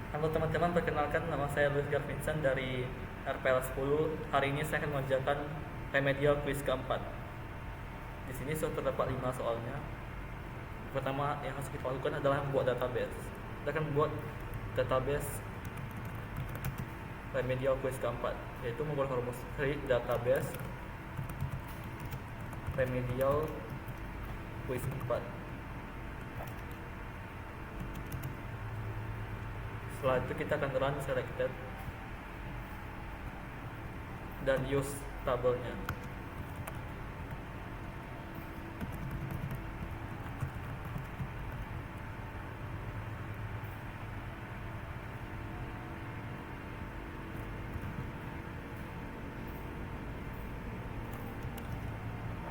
Halo teman-teman, perkenalkan nama saya Luis Garvinson dari RPL 10. Hari ini saya akan mengerjakan remedial quiz keempat. Di sini sudah terdapat 5 soalnya. Pertama yang harus kita lakukan adalah membuat database. Kita akan membuat database remedial quiz keempat, yaitu menggunakan rumus create database remedial quiz 4. Setelah itu kita akan run selected dan use tabelnya.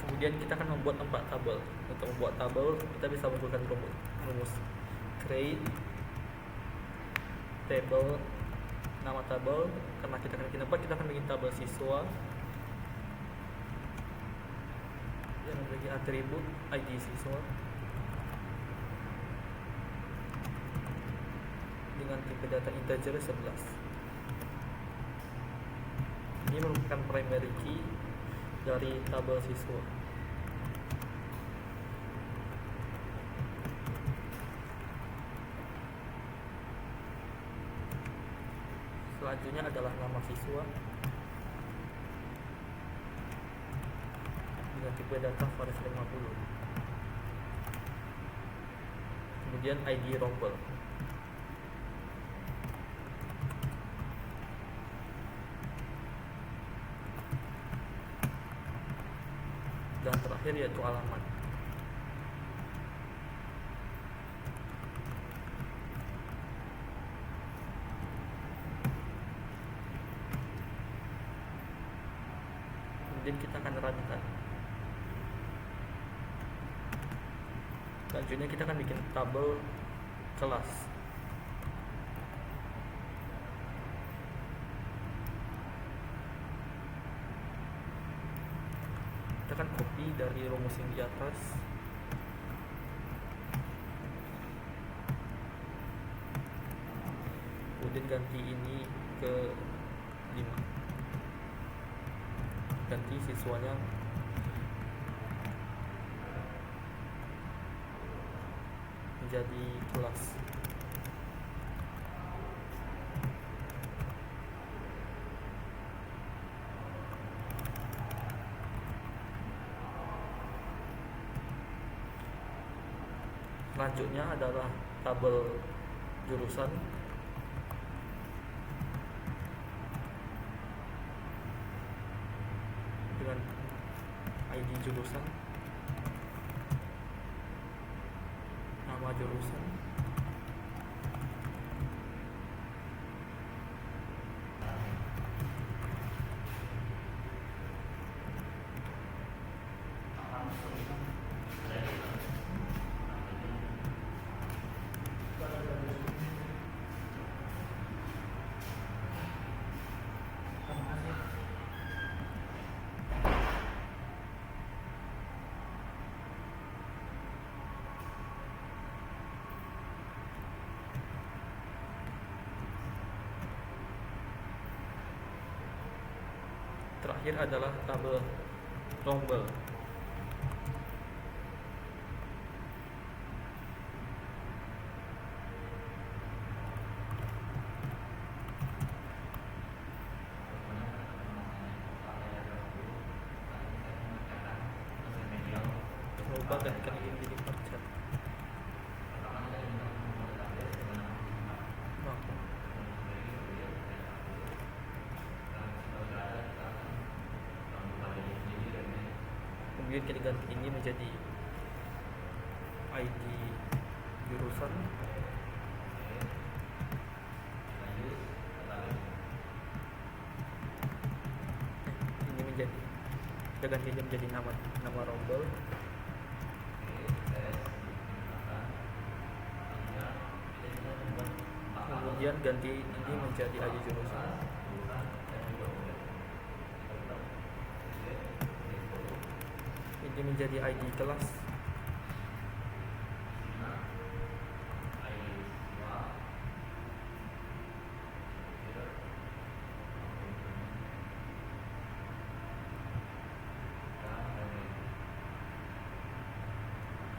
Kemudian kita akan membuat 4 tabel. Untuk membuat tabel kita bisa menggunakan rumus create table, nama tabel. Karena kita akan bikin 4, kita akan bikin tabel siswa yang memiliki atribut ID siswa dengan tipe data integer 11. Ini merupakan primary key dari tabel siswa. Selanjutnya adalah nama siswa dengan tipe data Vares 50. Kemudian ID rombel. Dan terakhir yaitu alamat. Kemudian kita akan runkan. Selanjutnya kita akan bikin tabel kelas. Kita akan copy dari rumus yang di atas. Kemudian ganti ini ke 5. Ganti siswanya menjadi kelas. Selanjutnya adalah tabel jurusan. Dengan ID jurusan, nama jurusan, terakhir adalah tabel rombel. Coba gantikan ini jadi percet. Kemudian kita ganti ini menjadi ID jurusan. Ini menjadi, kita ganti ini menjadi nama rombel. Kemudian ganti ini menjadi ID jurusan. Ini menjadi ID kelas.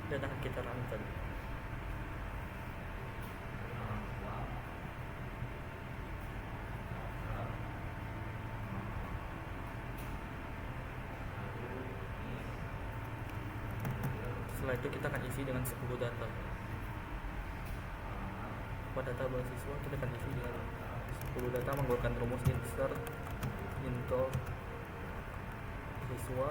dan akan kita runkan. Setelah itu kita akan isi dengan 10 data. Pada tabel siswa kita akan isi dengan 10 data menggunakan rumus insert into siswa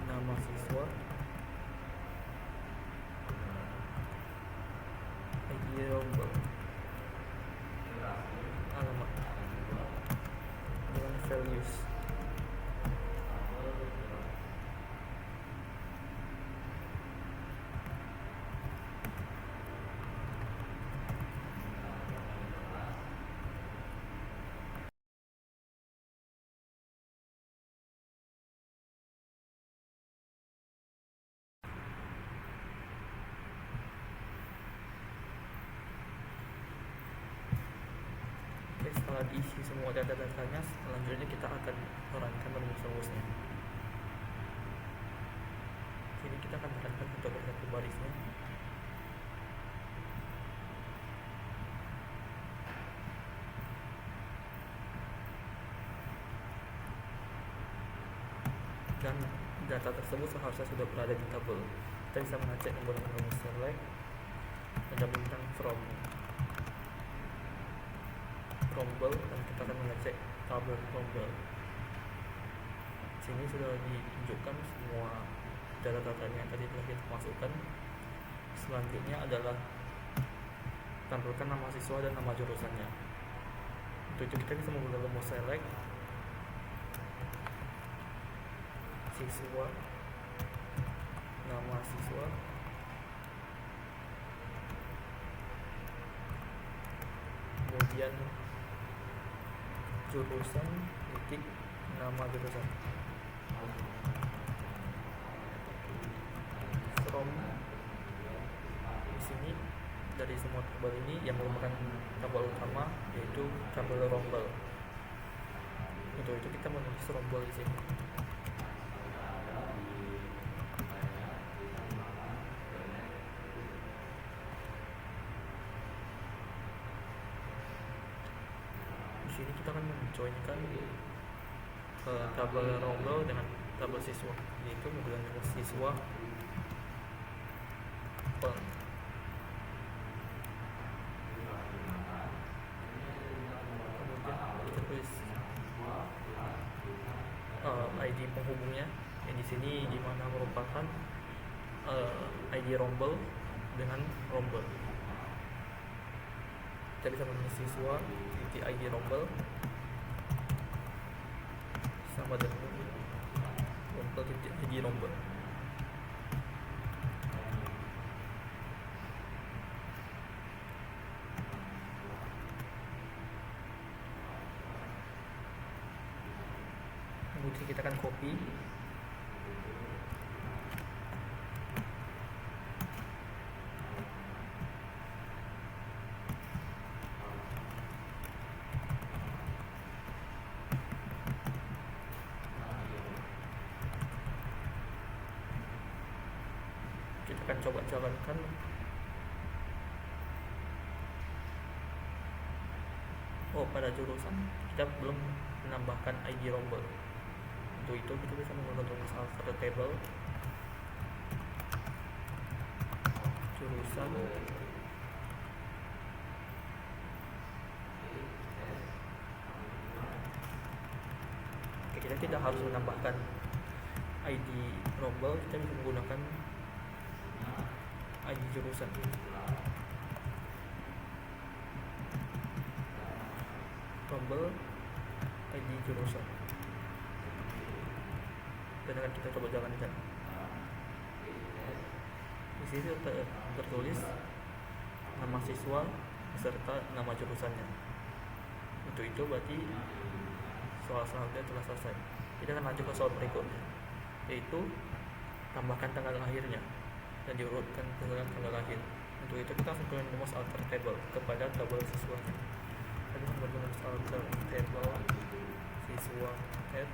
nama siswa ID rombel alamat dengan values. Oke, setelah diisi semua data-datanya, selanjutnya kita akan merankan rumus-rumusnya. Sini kita akan merankan satu persatu barisnya. Dan data tersebut seharusnya sudah berada di tabel. Kita bisa mengecek menggunakan rumus select ada bintang from rombel dan kita akan mengecek tabel rombel. Sini sudah ditunjukkan semua data-datanya yang tadi telah kita masukkan. Selanjutnya adalah tampilkan nama siswa dan nama jurusannya. Untuk itu kita bisa menggunakan rumus select siswa, nama siswa, kemudian jurusan titik nama jurusan. From di sini dari semua tabel ini yang merupakan tabel utama yaitu tabel rombel. Untuk itu kita menulis rombel di sini. Di sini kita akan menjoinkan tabel rombel dengan tabel siswa, yaitu menggunakan siswa kemudian kita tulis ID penghubungnya yang di sini di mana merupakan ID rombel dengan rombel. Kita bisa menulis siswa titik ID rombel sama dengan rombel titik ID rombel. Kemudian kita akan copy kita akan coba jalankan. Pada jurusan kita belum menambahkan ID rombel. Untuk itu kita bisa menggunakan rumus alter table jurusan kita tidak harus menambahkan ID rombel, kita bisa menggunakan ID jurusan. Rombel ID jurusan dan akan kita coba jalankan. Di sini tertulis nama siswa beserta nama jurusannya. Untuk itu berarti soal selanjutnya telah selesai. Kita akan lanjut ke soal berikutnya, yaitu tambahkan tanggal lahirnya dan diurutkan dengan tanggal lahir. Untuk itu kita langsung gunakan rumus alter table kepada tabel siswanya. tadi menggunakan alter table siswa add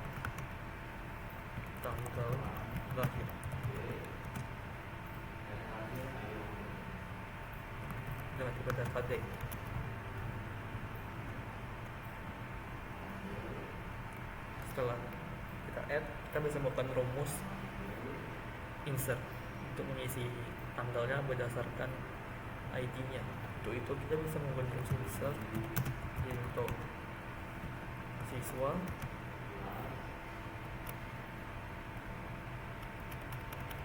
tanggal lahir. Dengan tipe data date. Setelah kita add, kita bisa melakukan rumus insert untuk mengisi tanggalnya berdasarkan ID-nya. Untuk itu kita bisa menggunakan insert into siswa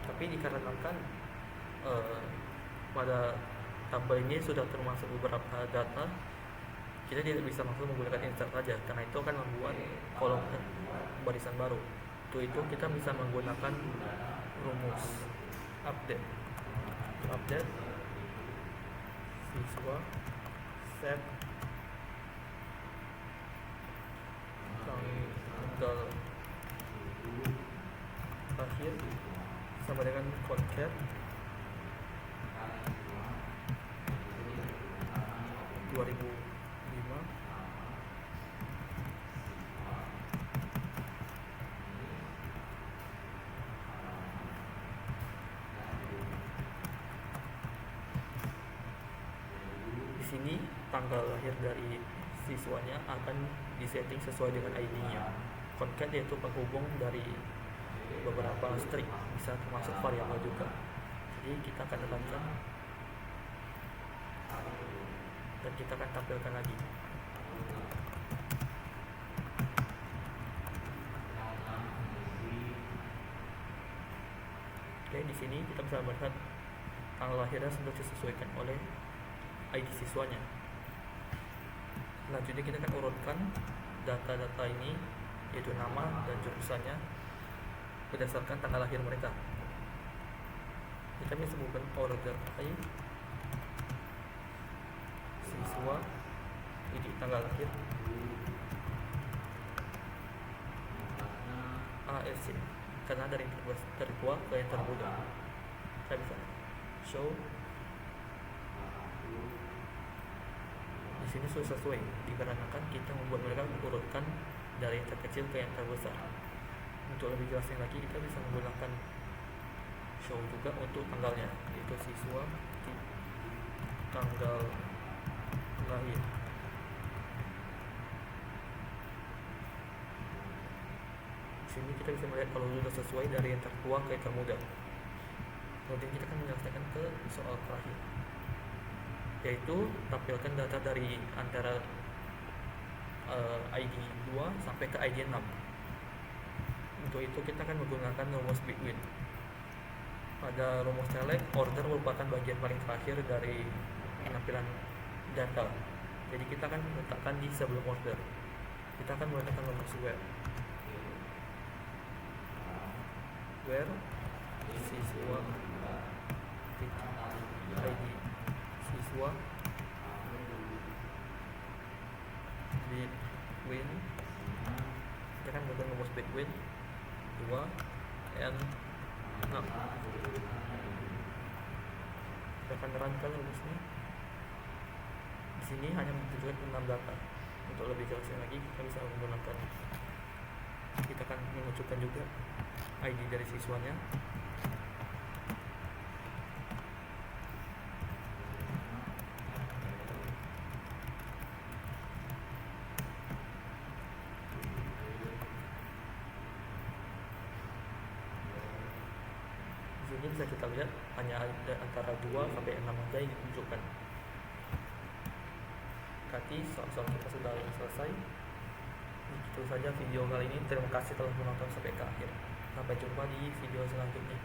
tapi dikarenakan pada tabel ini sudah termasuk beberapa data, kita tidak bisa langsung menggunakan insert saja karena itu akan membuat kolom barisan baru. Untuk itu kita bisa menggunakan rumus update. Update siswa set tanggal lahir sama dengan concat 2005 di sini tanggal lahir dari siswanya akan disetting sesuai dengan ID-nya. Concat yaitu penghubung dari beberapa string, bisa termasuk variabel juga. Jadi kita akan tekankan dan kita akan tampilkan lagi. Oke, di sini kita bisa melihat tanggal lahirnya sudah disesuaikan oleh ID siswanya. Selanjutnya kita akan urutkan data-data ini, yaitu nama dan jurusannya berdasarkan tanggal lahir mereka. Kita bisa menggunakan order by siswa ini tanggal lahir ASC, karena dari tua ke yang termuda. Saya bisa show di sini sudah sesuai dikarenakan kita membuat mereka urutkan dari yang terkecil ke yang terbesar. Untuk lebih jelasnya lagi kita bisa menggunakan show juga untuk tanggalnya, yaitu siswa di tanggal lahir. Di sini kita bisa melihat kalau sudah sesuai dari yang tertua ke yang termuda. Kemudian kita akan menyelesaikan ke soal terakhir, yaitu tampilkan data dari antara ID 2 sampai ke ID 6. Untuk itu kita akan menggunakan rumus between. Pada rumus select, order merupakan bagian paling terakhir dari penampilan data. Jadi kita akan letakkan di sebelum order. Kita akan menggunakan rumus where siswa ID siswa between, kita akan menggunakan rumus between 2 and 6. Kita akan terangkan rumusnya. Di sini hanya menunjukkan 6 data. Untuk lebih jelasnya lagi kita bisa menggunakan, kita akan menunjukkan juga ID dari siswanya. Di sini bisa kita lihat hanya ada antara 2 sampai 6 saja yang ditunjukkan. Berarti soal-soal kita sudah selesai. Itu saja video kali ini. Terima kasih telah menonton sampai ke akhir. Sampai jumpa di video selanjutnya.